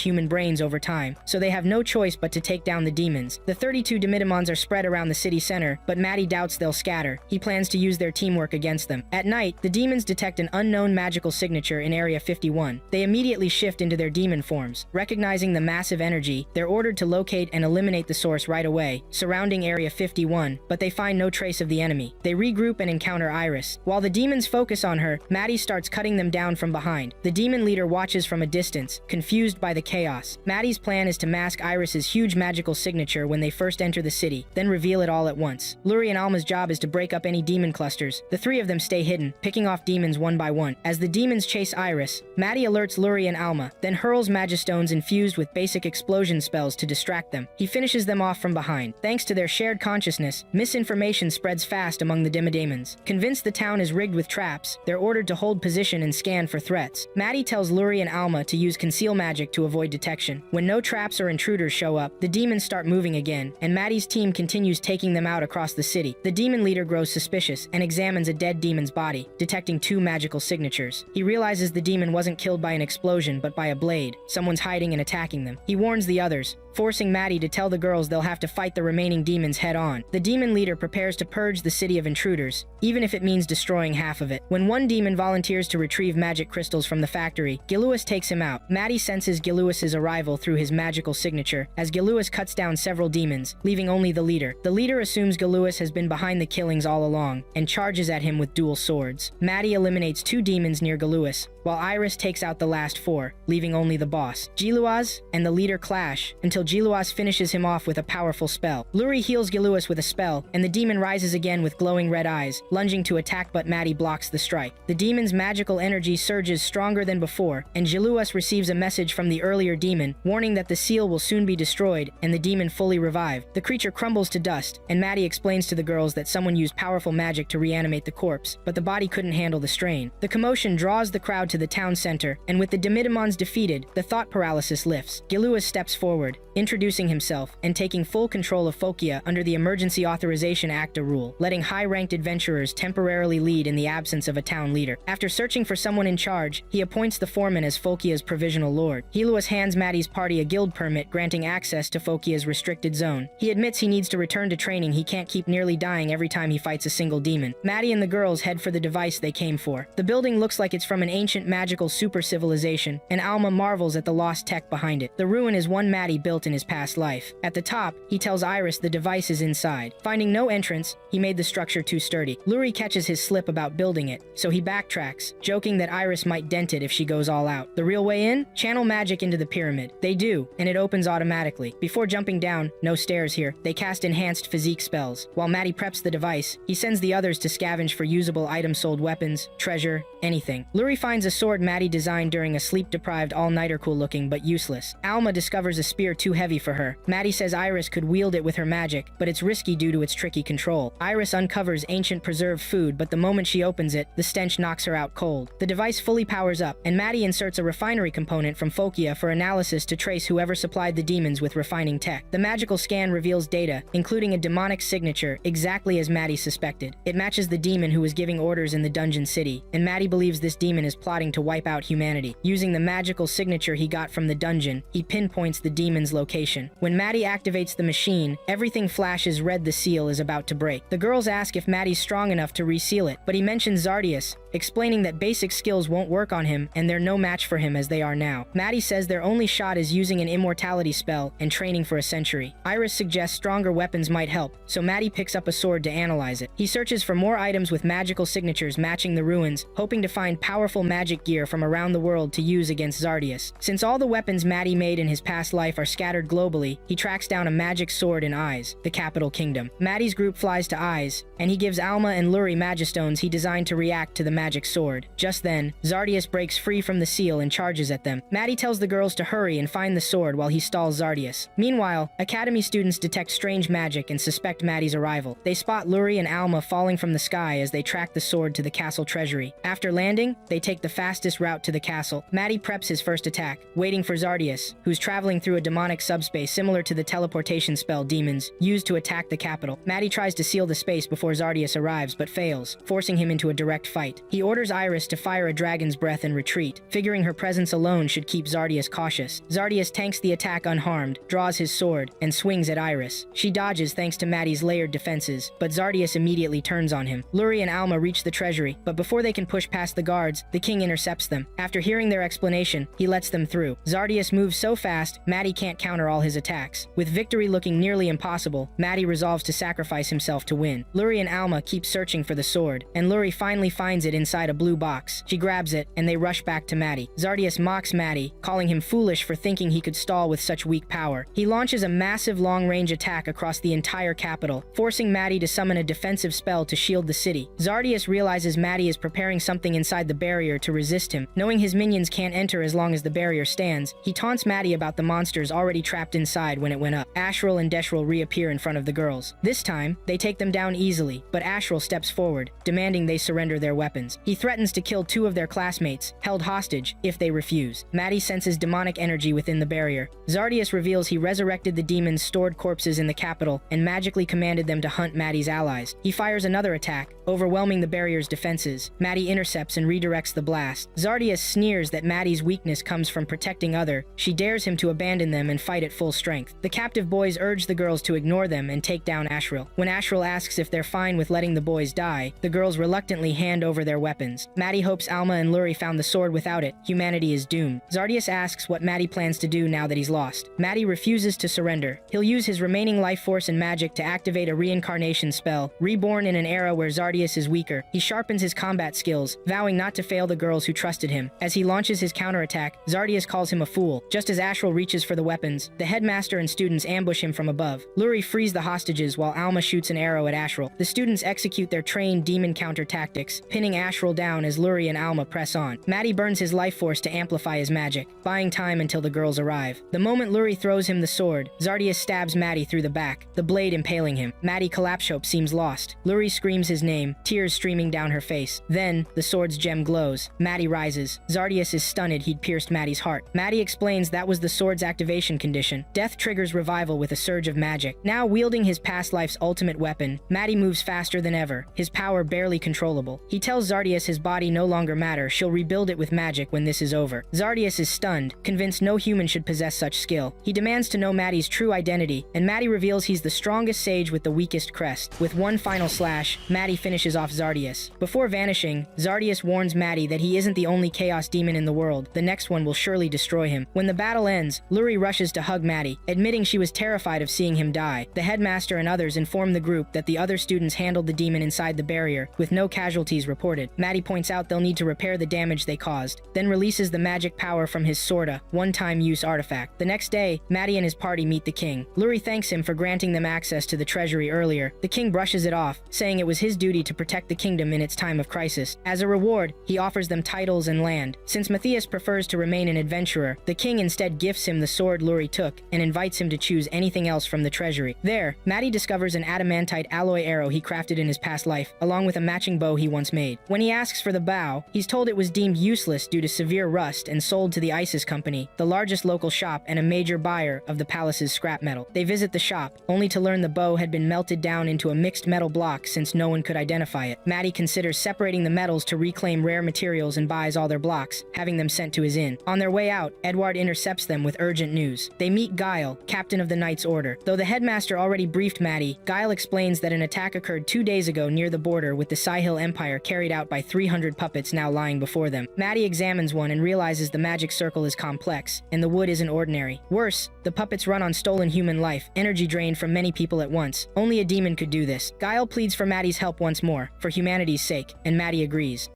Speaker 1: human brains over time, so they have no choice but to take down the demons. The 32 Dimidamons are spread around the city center, but Maddie doubts they'll scatter. He plans to use their teamwork against them. At night, the demons detect an unknown magical signature in Area 51. They immediately shift into their demon forms. Recognizing the massive energy, they're ordered to locate and eliminate the source right away, surrounding Area 51, but they find no trace of the enemy. They regroup and encounter Iris. While the demons focus on her, Maddie starts cutting them down from behind. The demon leader watches from a distance, confused by the chaos. Maddie's plan is to mask Iris's huge magical signature when they first enter the city, then reveal it all at once. Luri and Alma's job is to break up any demon clusters. The three of them stay hidden, picking off demons one by one. As the demons chase Iris, Maddie alerts Luri and Alma, then hurls Magistones infused with basic explosion spells to distract them. He finishes them off from behind. Thanks to their shared consciousness, misinformation spreads fast among the Dimidamons. Convinced the town is rigged with traps, they're ordered to hold position and scan for threats. Maddie tells Luri and Alma to use conceal magic to avoid detection. When no traps or intruders show up, the demons start moving again, and Maddie's team continues taking them out across the city. The demon leader grows suspicious and examines a dead demon's body, detecting two magical signatures. He realizes the demon wasn't killed by an explosion but by a blade. Someone's hiding and attacking them. He warns the others, forcing Maddie to tell the girls they'll have to fight the remaining demons head-on. The demon leader prepares to purge the city of intruders, even if it means destroying half of it. When one demon volunteers to retrieve magic crystals from the factory, Giluis takes him out. Maddie senses Giluis's arrival through his magical signature, as Giluis cuts down several demons, leaving only the leader. The leader assumes Giluis has been behind the killings all along, and charges at him with dual swords. Maddie eliminates two demons near Giluis, while Iris takes out the last four, leaving only the boss. Giluas and the leader clash, until Giluas finishes him off with a powerful spell. Luri heals Giluis with a spell, and the demon rises again with glowing red eyes, lunging to attack, but Maddie blocks the strike. The demon's magical energy surges stronger than before, and Giluas receives a message from the earlier demon, warning that the seal will soon be destroyed and the demon fully revived. The creature crumbles to dust, and Maddie explains to the girls that someone used powerful magic to reanimate the corpse, but the body couldn't handle the strain. The commotion draws the crowd to the town center, and with the Dimidamons defeated, the thought paralysis lifts. Giluas steps forward, introducing himself and taking full control of Fokia under the Emergency Authorization Acta rule, letting high-ranked adventurers temporarily lead in the absence of a town leader. After searching for someone in charge, he appoints the foreman as Fokia's provisional lord. Giluas hands Maddie's party a guild permit granting access to Fokia's restricted zone. He admits he needs to return to training. He can't keep nearly dying every time he fights a single demon. Maddie and the girls head for the device they came for. The building looks like it's from an ancient magical super civilization, and Alma marvels at the lost tech behind it. The ruin is one Maddie built in his past life. At the top, he tells Iris the device is inside. Finding no entrance, he made the structure too sturdy. Luri catches his slip about building it, so he backtracks, joking that Iris might dent it if she goes all out. The real way in? Channel magic into the pyramid. They do, and it opens automatically. Before jumping down, no stairs here, they cast enhanced physique spells. While Maddie preps the device, he sends the others to scavenge for usable items, sold weapons, treasure, anything. Luri finds a sword Maddie designed during a sleep-deprived all-nighter, cool looking but useless. Alma discovers a spear too heavy for her. Maddie says Iris could wield it with her magic, but it's risky due to its tricky control. Iris uncovers ancient preserved food, but the moment she opens it, the stench knocks her out cold. The device fully powers up, and Maddie inserts a refinery component from Fokia for analysis to trace whoever supplied the demons with refining tech. The magical scan reveals data, including a demonic signature, exactly as Maddie suspected. It matches the demon who was giving orders in the dungeon city, and Maddie believes this demon is plotting to wipe out humanity. Using the magical signature he got from the dungeon, he pinpoints the demon's location. When Maddie activates the machine, everything flashes red. The seal is about to break. The girls ask if Maddie's strong enough to reseal it, but he mentions Zardius, explaining that basic skills won't work on him and they're no match for him as they are now. Maddie says their only shot is using an immortality spell and training for a century. Iris suggests stronger weapons might help, so Maddie picks up a sword to analyze it. He searches for more items with magical signatures matching the ruins, hoping to find powerful magic gear from around the world to use against Zardius. Since all the weapons Maddie made in his past life are scattered globally, he tracks down a magic sword in Eyes, the capital kingdom. Maddie's group flies to Eyes, and he gives Alma and Luri magistones he designed to react to the magic sword. Just then, Zardius breaks free from the seal and charges at them. Maddie tells the girls to hurry and find the sword while he stalls Zardius. Meanwhile, Academy students detect strange magic and suspect Maddie's arrival. They spot Luri and Alma falling from the sky as they track the sword to the castle treasury. After landing, they take the fastest route to the castle. Maddie preps his first attack, waiting for Zardius, who's traveling through a demonic subspace similar to the teleportation spell demons used to attack the capital. Maddie tries to seal the space before Zardius arrives, but fails, forcing him into a direct fight. He orders Iris to fire a dragon's breath and retreat, figuring her presence alone should keep Zardius cautious. Zardius tanks the attack unharmed, draws his sword, and swings at Iris. She dodges thanks to Maddie's layered defenses, but Zardius immediately turns on him. Luri and Alma reach the treasury, but before they can push past the guards, the king intercepts them. After hearing their explanation, he lets them through. Zardius moves so fast, Maddie can't counter all his attacks. With victory looking nearly impossible, Maddie resolves to sacrifice himself to win. Luri and Alma keep searching for the sword, and Luri finally finds it inside a blue box. She grabs it, and they rush back to Maddie. Zardius mocks Maddie, calling him foolish for thinking he could stall with such weak power. He launches a massive long-range attack across the entire capital, forcing Maddie to summon a defensive spell to shield the city. Zardius realizes Maddie is preparing something inside the barrier to resist him. Knowing his minions can't enter as long as the barrier stands, he taunts Maddie about the monsters already trapped inside when it went up. Ashril and Deshril reappear in front of the girls. This time, they take them down easily, but Ashril steps forward, demanding they surrender their weapons. He threatens to kill 2 of their classmates, held hostage, if they refuse. Maddie senses demonic energy within the barrier. Zardius reveals he resurrected the demons' stored corpses in the capital and magically commanded them to hunt Maddie's allies. He fires another attack, overwhelming the barrier's defenses. Maddie intercepts and redirects the blast. Zardius sneers that Maddie's weakness comes from protecting other. She dares him to abandon them and fight at full strength. The captive boys urge the girls to ignore them and take down Ashril. When Ashril asks if they're fine with letting the boys die, the girls reluctantly hand over their weapons. Maddie hopes Alma and Luri found the sword without it. Humanity is doomed. Zardius asks what Maddie plans to do now that he's lost. Maddie refuses to surrender. He'll use his remaining life force and magic to activate a reincarnation spell, Reborn in an era where Zardius is weaker. He sharpens his combat skills, vowing not to fail the girls who trusted him. As he launches his counterattack, Zardius calls him a fool. Just as Ashril reaches for the weapons, the headmaster and students ambush him from above. Luri frees the hostages while Alma shoots an arrow at Ashril. The students execute their trained demon counter tactics, pinning Ashril down as Luri and Alma press on. Maddie burns his life force to amplify his magic, buying time until the girls arrive. The moment Luri throws him the sword, Zardius stabs Maddie through the back, the blade impaling him. Maddie Collapshope seems lost. Luri screams his name, tears streaming down her face. Then, the sword's gem glows. Maddie rises. Zardius is stunned he'd pierced Maddie's heart. Maddie explains that was the sword's activation condition. Death triggers revival with a surge of magic. Now wielding his past life's ultimate weapon, Maddie moves faster than ever, his power barely controllable. He tells Zardius his body no longer matters, she'll rebuild it with magic when this is over. Zardius is stunned, convinced no human should possess such skill. He demands to know Maddie's true identity, and Maddie reveals he's the strongest sage with the weakest crest. With one final slash, Maddie finishes off Zardius. Before vanishing, Zardius warns Maddie that he isn't the only chaos demon in the world. The next one will surely destroy him. When the battle ends, Luri rushes to hug Maddie, admitting she was terrified of seeing him die. The headmaster and others inform the group that the other students handled the demon inside the barrier, with no casualties reported. Maddie points out they'll need to repair the damage they caused, then releases the magic power from his Sorta, one-time use artifact. The next day, Maddie and his party meet the king. Luri thanks him for granting them access to the treasury earlier. The king brushes it off, saying it was his duty to protect the kingdom in its time of crisis. As a reward, he offers them titles and land. Since Matthias prefers to remain an adventurer, the king instead gifts him the sword Luri took and invites him to choose anything else from the treasury. There, Maddie discovers an adamantite alloy arrow he crafted in his past life, along with a matching bow he once made. When he asks for the bow, he's told it was deemed useless due to severe rust and sold to the Isis Company, the largest local shop and a major buyer of the palace's scrap metal. They visit the shop, only to learn the bow had been melted down into a mixed metal block since no one could identify it. Maddie considers separating the metals to reclaim rare materials and buys all their blocks, having them sent to his inn. On their way out, Edward intercepts them with urgent news. They meet Guile, captain of the Knight's Order. Though the headmaster already briefed Maddie, Guile explains that an attack occurred 2 days ago near the border with the Sihil Empire carried out out by 300 puppets now lying before them. Maddie examines one and realizes the magic circle is complex, and the wood isn't ordinary. Worse, the puppets run on stolen human life, energy drained from many people at once. Only a demon could do this. Guile pleads for Maddie's help once more, for humanity's sake, and Maddie agrees.